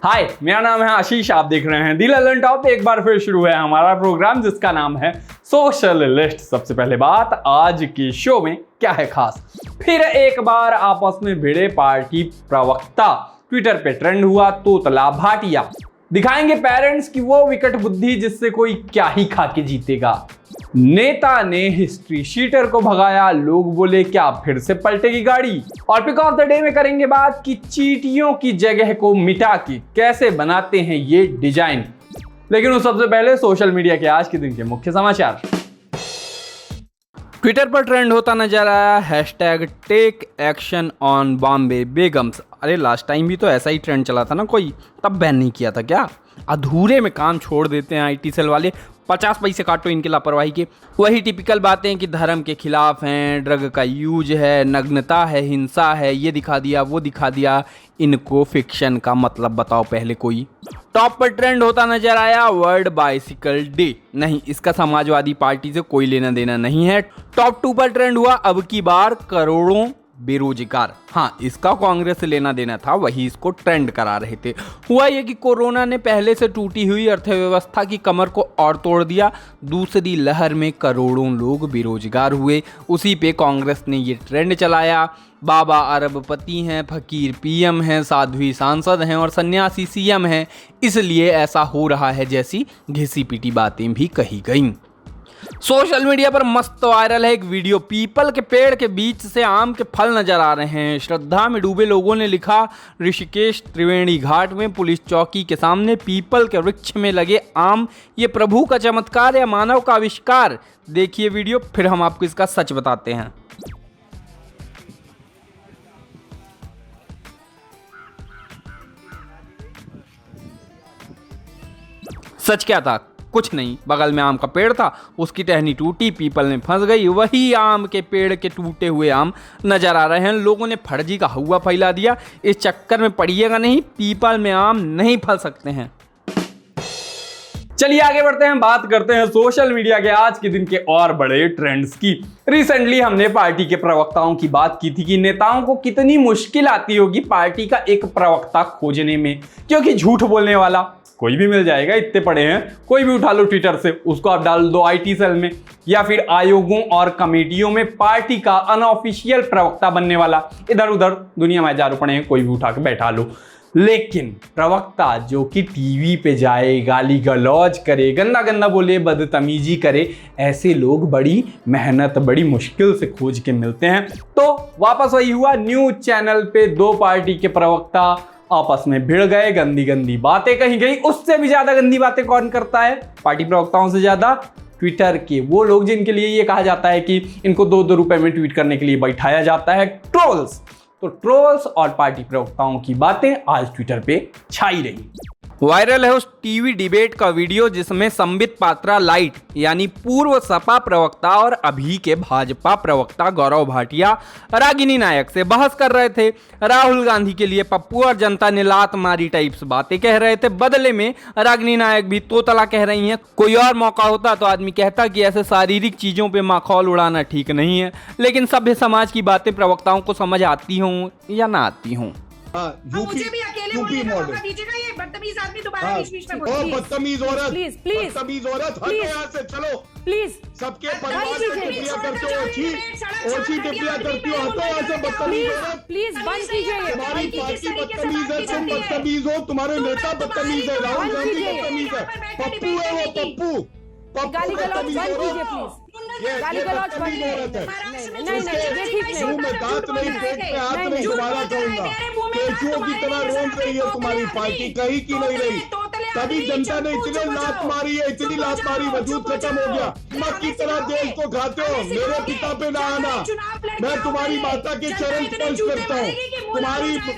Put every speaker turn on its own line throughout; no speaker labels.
हाय, मेरा नाम है आशीष। आप देख रहे हैं दी ललन टॉप। एक बार फिर शुरू है हमारा प्रोग्राम जिसका नाम है सोशल लिस्ट। सबसे पहले बात, आज की शो में क्या है खास। फिर एक बार आपस में भिड़े पार्टी प्रवक्ता। ट्विटर पे ट्रेंड हुआ तोतला भाटिया। दिखाएंगे पेरेंट्स की वो विकट बुद्धि जिससे कोई क्या ही खा के जीतेगा। नेता ने हिस्ट्री शीटर को भगाया। लोग बोले क्या फिर से पलटेगी गाड़ी। और पिक ऑफ द डे में करेंगे बात कि चींटियों की जगह को मिटा के कैसे बनाते हैं ये डिजाइन। लेकिन उस सबसे पहले सोशल मीडिया के आज के दिन के मुख्य समाचार। ट्विटर पर ट्रेंड होता नजर आया hashtag take action on Bombay Begums. अरे लास्ट टाइम भी तो ऐसा ही ट्रेंड चला था ना, कोई तब बैन नहीं किया था क्या। अधूरे में काम छोड़ देते हैं आईटी सेल वाले। 50 पैसे काटो इनके लापरवाही के। वही टिपिकल बातें कि धर्म के खिलाफ हैं, ड्रग का यूज है, नग्नता है, हिंसा है, ये दिखा दिया वो दिखा दिया। इनको फिक्शन का मतलब बताओ पहले कोई। टॉप पर ट्रेंड होता नजर आया वर्ल्ड बाइसिकल डे। नहीं, इसका समाजवादी पार्टी से कोई लेना देना नहीं है। टॉप 2 पर ट्रेंड हुआ अब की बार करोड़ों बेरोजगार। हाँ, इसका कांग्रेस से लेना देना था, वही इसको ट्रेंड करा रहे थे। हुआ ये कि कोरोना ने पहले से टूटी हुई अर्थव्यवस्था की कमर को और तोड़ दिया। दूसरी लहर में करोड़ों लोग बेरोजगार हुए। उसी पे कांग्रेस ने ये ट्रेंड चलाया। बाबा अरबपति हैं, फकीर पीएम हैं, साध्वी सांसद हैं और सन्यासी सीएम हैं। इसलिए ऐसा हो रहा है जैसी घिसी पिटी बातें भी कही गईं। सोशल मीडिया पर मस्त वायरल है एक वीडियो। पीपल के पेड़ के बीच से आम के फल नजर आ रहे हैं। श्रद्धा में डूबे लोगों ने लिखा, ऋषिकेश त्रिवेणी घाट में पुलिस चौकी के सामने पीपल के वृक्ष में लगे आम, ये प्रभु का चमत्कार या मानव का आविष्कार। देखिए वीडियो, फिर हम आपको इसका सच बताते हैं। सच क्या था? कुछ नहीं, बगल में आम का पेड़ था, उसकी टहनी टूटी, पीपल में फंस गई। वही आम के पेड़ के टूटे हुए आम नजर आ रहे हैं। लोगों ने फर्जी का हुआ फैला दिया। इस चक्कर में पड़िएगा नहीं, पीपल में आम नहीं फल सकते हैं। चलिए आगे बढ़ते हैं, बात करते हैं सोशल मीडिया के आज के दिन के और बड़े ट्रेंड्स की। रिसेंटली हमने पार्टी के प्रवक्ताओं की बात की थी कि नेताओं को कितनी मुश्किल आती होगी पार्टी का एक प्रवक्ता खोजने में, क्योंकि झूठ बोलने वाला कोई भी मिल जाएगा, इतने पड़े हैं। कोई भी उठा लो ट्विटर से, उसको आप डाल दो आईटी सेल में, या फिर आयोगों और कमेटियों में पार्टी का अनऑफिशियल प्रवक्ता बनने वाला। इधर उधर दुनिया में हजारों पड़े हैं, कोई भी उठा के बैठा लो। लेकिन प्रवक्ता जो कि टीवी पे जाए, गाली गलौज करे, गंदा गंदा बोले, बदतमीजी करे, ऐसे लोग बड़ी मेहनत बड़ी मुश्किल से खोज के मिलते हैं। तो वापस वही हुआ, न्यूज चैनल पे 2 पार्टी के प्रवक्ता आपस में भिड़ गए, गंदी गंदी बातें कही गई। उससे भी ज्यादा गंदी बातें कौन करता है पार्टी प्रवक्ताओं से ज्यादा? ट्विटर के वो लोग जिनके लिए ये कहा जाता है कि इनको 2-2 रुपए में ट्वीट करने के लिए बैठाया जाता है, ट्रोल्स। तो ट्रोल्स और पार्टी प्रवक्ताओं की बातें आज ट्विटर पे छाई रही। वायरल है उस टीवी डिबेट का वीडियो जिसमें संबित पात्रा लाइट यानी पूर्व सपा प्रवक्ता और अभी के भाजपा प्रवक्ता गौरव भाटिया रागिनी नायक से बहस कर रहे थे। राहुल गांधी के लिए पप्पू और जनता ने लात मारी टाइप्स बातें कह रहे थे। बदले में रागिनी नायक भी तोतला कह रही हैं। कोई और मौका होता तो आदमी कहता कि ऐसे शारीरिक चीजों पे माखौल उड़ाना ठीक नहीं है, लेकिन सभ्य समाज की बातें प्रवक्ताओं को समझ आती हों या ना आती हों।
मुझे भी अकेले बोलने का मौका दीजिएगा। ये बदतमीज आदमी दोबारा बीच में बोल।
बदतमीज औरत,
प्लीज प्लीज
बदतमीज औरत, हटो यहाँ से, चलो
प्लीज।
सबके परिवार से टिप्पणियां करते हो, ओछी टिप्पणियां करती हो, हटो यहाँ से बदतमीज औरत।
प्लीज बंद कीजिए।
तुम्हारी पार्टी बदतमीज है, तुम बदतमीज हो, तुम्हारे नेता बदतमीज है, राहुल गांधी बदतमीज है, पप्पू है वो, पप्पू
गाली गलौज बंद कीजिए प्लीज। गाली गलौज बंद कीजिए। नहीं ये ठीक नहीं।
मुंह में दांत नहीं, पेट पे हाथ नहीं, दोबारा कहूंगा। केचुओं की तरह रोक रही है तुम्हारी पार्टी, कहीं की नहीं रही। तभी जनता ने इतने लात मारी है, इतनी लात मारी, वजूद खत्म हो गया। मत की तरह देश को खाते हो, मेरे पिता पे ना आना। मैं तुम्हारी माता के चरण स्पर्श करता हूँ।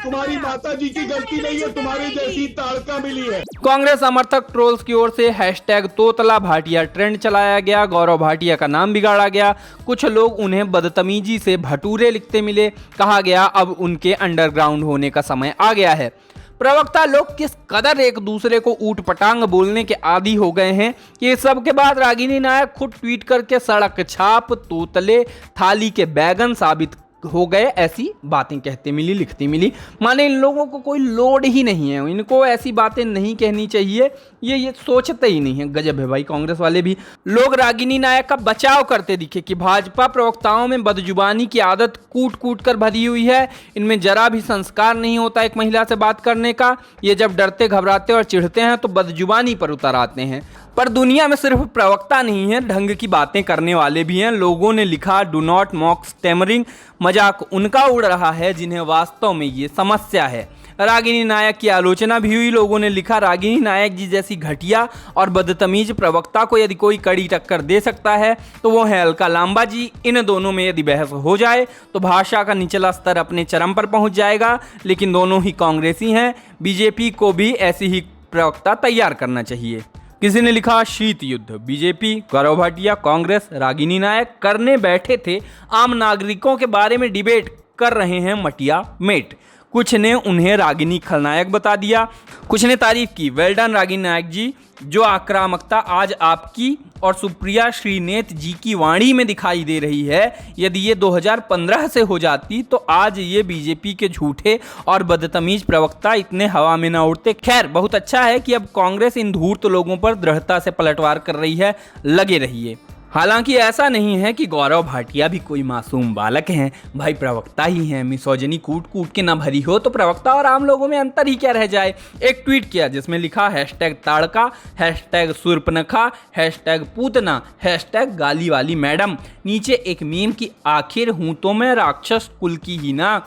तुम्हारी माता जी की गलती नहीं है, तुम्हारी जैसी ताड़का मिली है।
कांग्रेस समर्थक ट्रोल्स की ओर से हैशटैग तोतला भाटिया ट्रेंड चलाया गया। गौरव भाटिया का नाम बिगाड़ा गया। कुछ लोग उन्हें बदतमीजी से भटूरे लिखते मिले। कहा गया अब उनके अंडरग्राउंड होने का समय आ गया है। प्रवक्ता लोग किस कदर एक दूसरे को ऊट पटांग बोलने के आदी हो गए हैं कि सब के बाद रागिनी नायक खुद ट्वीट करके सड़क छाप, तोतले, थाली के बैगन साबित हो गए, ऐसी बातें कहते मिली, लिखती मिली। माने इन लोगों को कोई लोड ही नहीं है, इनको ऐसी बातें नहीं कहनी चाहिए, ये सोचते ही नहीं है। गजब है भाई कांग्रेस वाले भी। लोग रागिनी नायक का बचाव करते दिखे कि भाजपा प्रवक्ताओं में बदजुबानी की आदत कूट कूट कर भरी हुई है, इनमें जरा भी संस्कार नहीं होता एक महिला से बात करने का, ये जब डरते घबराते और चिढ़ते हैं तो बदजुबानी पर उतर आते हैं। पर दुनिया में सिर्फ प्रवक्ता नहीं है, ढंग की बातें करने वाले भी हैं। लोगों ने लिखा डू नॉट मॉक स्टैमरिंग, मजाक उनका उड़ रहा है जिन्हें वास्तव में ये समस्या है। रागिनी नायक की आलोचना भी हुई। लोगों ने लिखा रागिनी नायक जी जैसी घटिया और बदतमीज प्रवक्ता को यदि कोई कड़ी टक्कर दे सकता है तो वो है अलका लांबा जी। इन दोनों में यदि बहस हो जाए तो भाषा का निचला स्तर अपने चरम पर पहुंच जाएगा। लेकिन दोनों ही कांग्रेसी हैं, बीजेपी को भी ऐसी ही प्रवक्ता तैयार करना चाहिए। किसी ने लिखा शीत युद्ध, बीजेपी, गौरव भाटिया, कांग्रेस, रागिनी नायक करने बैठे थे आम नागरिकों के बारे में डिबेट कर रहे हैं मटिया मेट। कुछ ने उन्हें रागिनी खलनायक बता दिया, कुछ ने तारीफ की, वेल डन रागिनी नायक जी। जो आक्रामकता आज आपकी और सुप्रिया श्रीनेत जी की वाणी में दिखाई दे रही है, यदि ये 2015 से हो जाती तो आज ये बीजेपी के झूठे और बदतमीज प्रवक्ता इतने हवा में ना उड़ते। खैर, बहुत अच्छा है कि अब कांग्रेस इन धूर्त लोगों पर दृढ़ता से पलटवार कर रही है, लगे रहिए। हालांकि ऐसा नहीं है कि गौरव भाटिया भी कोई मासूम बालक हैं, भाई प्रवक्ता ही हैं। मिसोजनी कूट कूट के ना भरी हो तो प्रवक्ता और आम लोगों में अंतर ही क्या रह जाए। एक ट्वीट किया जिसमें लिखा hashtag Tadaka, hashtag Surpanakha, hashtag Putana, hashtag गाली वाली मैडम। नीचे एक मीम की आखिर हूं तो मैं राक्षस कुल की ही ना।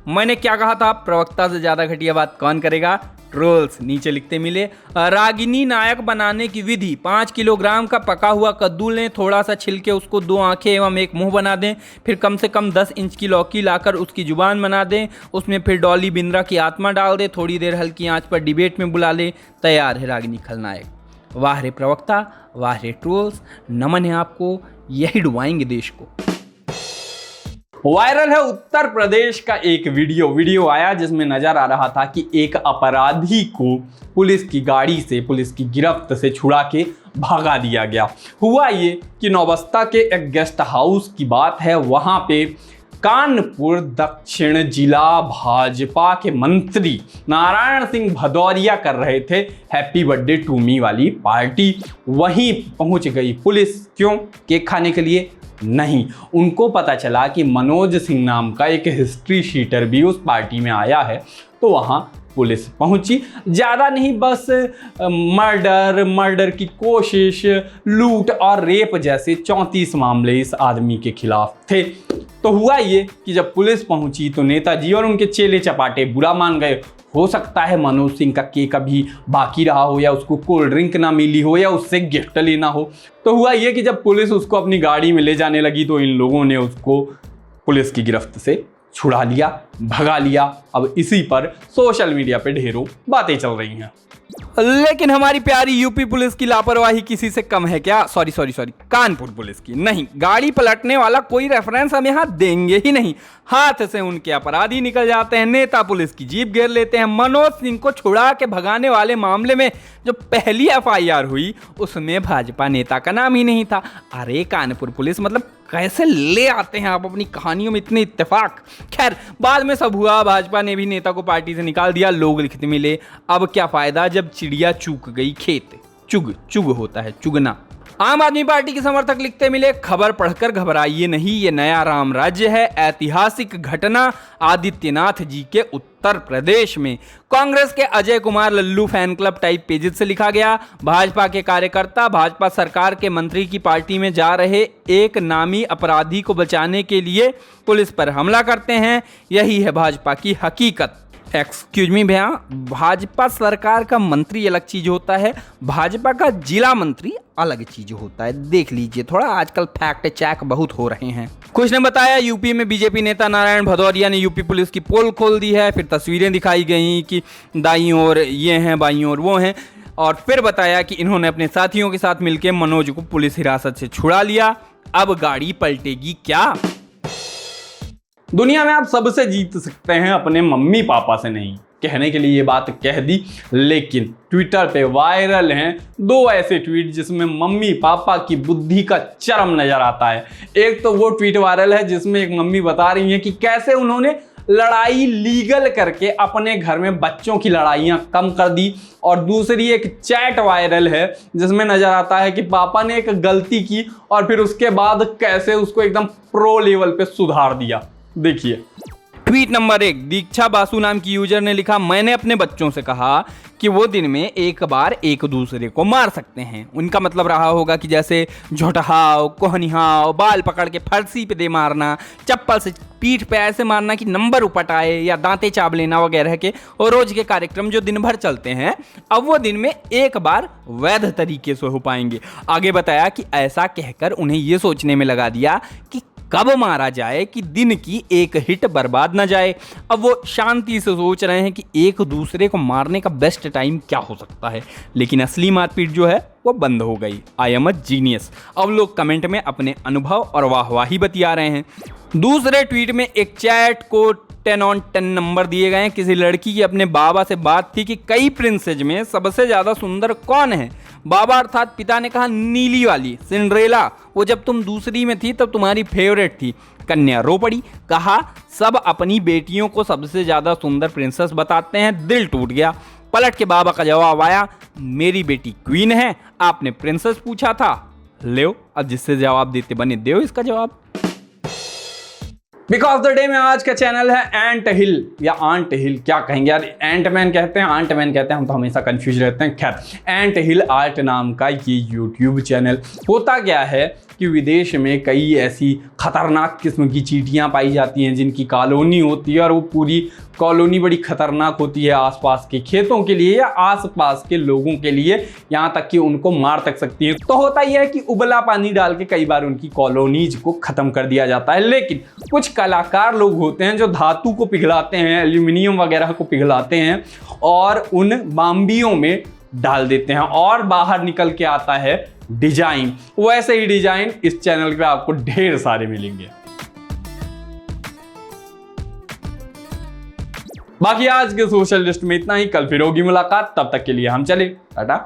मैंने क्या कहा था, प्रवक्ता से ज़्यादा घटिया बात कौन करेगा। ट्रोल्स नीचे लिखते मिले। रागिनी नायक बनाने की विधि, 5 किलोग्राम का पका हुआ कद्दू लें, थोड़ा सा छिलके उसको 2 आंखें एवं एक मुंह बना दें, फिर कम से कम 10 इंच की लौकी लाकर उसकी जुबान बना दें, उसमें फिर डॉली बिंद्रा की आत्मा डाल दें, थोड़ी देर हल्की आंच पर डिबेट में बुला लें, तैयार है रागिनी खलनायक। वाह रे प्रवक्ता, वाह रे ट्रोल्स, नमन है आपको, यही डुबाएंगे देश को। वायरल है उत्तर प्रदेश का एक वीडियो आया जिसमें नजर आ रहा था कि एक अपराधी को पुलिस की गाड़ी से, पुलिस की गिरफ्त से छुड़ा के भगा दिया गया। हुआ ये कि नौबस्ता के एक गेस्ट हाउस की बात है, वहां पे कानपुर दक्षिण जिला भाजपा के मंत्री नारायण सिंह भदौरिया कर रहे थे हैप्पी बर्थडे टू मी वाली पार्टी। वहीं पहुंच गई पुलिस। क्यों? केक खाने के लिए नहीं, उनको पता चला कि मनोज सिंह नाम का एक हिस्ट्री शीटर भी उस पार्टी में आया है, तो वहाँ पुलिस पहुंची। ज़्यादा नहीं, बस मर्डर की कोशिश, लूट और रेप जैसे 34 मामले इस आदमी के खिलाफ थे। तो हुआ ये कि जब पुलिस पहुंची तो नेताजी और उनके चेले चपाटे बुरा मान गए। हो सकता है मनोज सिंह का केक अभी बाकी रहा हो, या उसको कोल्ड ड्रिंक ना मिली हो, या उससे गिफ्ट लेना हो। तो हुआ ये कि जब पुलिस उसको अपनी गाड़ी में ले जाने लगी तो इन लोगों ने उसको पुलिस की गिरफ्त से छुड़ा लिया, भगा लिया। अब इसी पर सोशल मीडिया पे ढेरों बातें चल रही हैं। लेकिन हमारी प्यारी यूपी पुलिस की लापरवाही किसी से कम है क्या? सॉरी, कानपुर पुलिस की नहीं। गाड़ी पलटने वाला कोई रेफरेंस हम यहाँ देंगे ही नहीं। हाथ से उनके अपराधी निकल जाते हैं, नेता पुलिस की जीप घेर लेते हैं। मनोज सिंह को छुड़ा के भगाने वाले मामले में जो पहली FIR हुई उसमें भाजपा नेता का नाम ही नहीं था। अरे कानपुर पुलिस, मतलब कैसे ले आते हैं आप अपनी कहानियों में इतने इत्तेफाक। खैर, बाद में सब हुआ, भाजपा ने भी नेता को पार्टी से निकाल दिया, लोग लिखते मिले। अब क्या फायदा जब चिड़िया चूक गई खेत। चुग होता है, चुगना। आम आदमी पार्टी के समर्थक लिखते मिले, खबर पढ़कर घबराइए नहीं, ये नया राम राज्य है, ऐतिहासिक घटना आदित्यनाथ जी के उत्तर प्रदेश में। कांग्रेस के Ajay Kumar Lallu fan club type pages से लिखा गया, भाजपा के कार्यकर्ता भाजपा सरकार के मंत्री की पार्टी में जा रहे एक नामी अपराधी को बचाने के लिए पुलिस पर हमला करते हैं। यही है भाजपा की हकीकत। एक्सक्यूज मी भैया, भाजपा सरकार का मंत्री अलग चीज होता है, भाजपा का जिला मंत्री अलग चीज होता है। देख लीजिए, थोड़ा आजकल फैक्ट चेक बहुत हो रहे हैं। कुछ ने बताया यूपी में बीजेपी नेता नारायण भदौरिया ने यूपी पुलिस की पोल खोल दी है। फिर तस्वीरें दिखाई गई कि दाईं ओर ये हैं, बाईं ओर वो हैं, और फिर बताया कि इन्होंने अपने साथियों के साथ मिलकर मनोज को पुलिस हिरासत से छुड़ा लिया। अब गाड़ी पलटेगी क्या? दुनिया में आप सबसे जीत सकते हैं, अपने मम्मी पापा से नहीं। कहने के लिए ये बात कह दी, लेकिन ट्विटर पे वायरल हैं 2 ऐसे ट्वीट जिसमें मम्मी पापा की बुद्धि का चरम नजर आता है। एक तो वो ट्वीट वायरल है जिसमें एक मम्मी बता रही है कि कैसे उन्होंने लड़ाई लीगल करके अपने घर में बच्चों की लड़ाइयाँ कम कर दी, और दूसरी एक चैट वायरल है जिसमें नजर आता है कि पापा ने एक गलती की और फिर उसके बाद कैसे उसको एकदम प्रो लेवल पे सुधार दिया। देखिए ट्वीट नंबर 1, दीक्षा बासु नाम की यूजर ने लिखा, मैंने अपने बच्चों से कहा कि वो दिन में एक बार एक दूसरे को मार सकते हैं। उनका मतलब रहा होगा कि जैसे झोटहाओ, कोहनिहाओ, बाल पकड़ के फर्सी पे दे मारना, चप्पल से पीठ पे ऐसे मारना कि नंबर उपट आए, या दांते चाब लेना वगैरह के और रोज के कार्यक्रम जो दिन भर चलते हैं, अब वो दिन में एक बार वैध तरीके से हो पाएंगे। आगे बताया कि ऐसा कहकर उन्हें ये सोचने में लगा दिया कि कब मारा जाए कि दिन की एक हिट बर्बाद ना जाए। अब वो शांति से सोच रहे हैं कि एक दूसरे को मारने का बेस्ट टाइम क्या हो सकता है, लेकिन असली मारपीट जो है वो बंद हो गई। I am a genius. अब लोग कमेंट में अपने अनुभव और वाहवाही बतिया रहे हैं। दूसरे ट्वीट में एक चैट को 10 on 10 नंबर दिए गए हैं। किसी लड़की की अपने बाबा से बात थी कि कई प्रिंसेस में सबसे ज्यादा सुंदर कौन है। बाबा अर्थात पिता ने कहा नीली वाली सिंड्रेला, वो जब तुम दूसरी में थी तब तुम्हारी फेवरेट थी। कन्या रो पड़ी, कहा सब अपनी बेटियों को सबसे ज्यादा सुंदर प्रिंसेस बताते हैं। दिल टूट गया। पलट के बाबा का जवाब आया, मेरी बेटी क्वीन है, आपने प्रिंसेस पूछा था, लो अब जिससे जवाब देते बने दो इसका जवाब। बिकॉज द डे में आज का चैनल है एंट हिल या आंट हिल, क्या कहेंगे यार, एंट मैन कहते हैं आंट मैन कहते हैं, हम तो हमेशा कंफ्यूज रहते हैं। खैर एंट हिल आर्ट नाम का ये यूट्यूब चैनल। होता क्या है कि विदेश में कई ऐसी खतरनाक किस्म की चींटियां पाई जाती हैं जिनकी कॉलोनी होती है, और वो पूरी कॉलोनी बड़ी खतरनाक होती है आसपास के खेतों के लिए या आसपास के लोगों के लिए, यहाँ तक कि उनको मार तक सकती है। तो होता यह है कि उबला पानी डाल के कई बार उनकी कॉलोनीज को खत्म कर दिया जाता है। लेकिन कुछ कलाकार लोग होते हैं जो धातु को पिघलाते हैं, एल्यूमिनियम वगैरह को पिघलाते हैं और उन बाम्बियों में डाल देते हैं और बाहर निकल के आता है डिजाइन। वैसे ही डिजाइन इस चैनल पे आपको ढेर सारे मिलेंगे। बाकी आज के सोशल लिस्ट में इतना ही। कल फिर होगी मुलाकात, तब तक के लिए हम चले टाटा।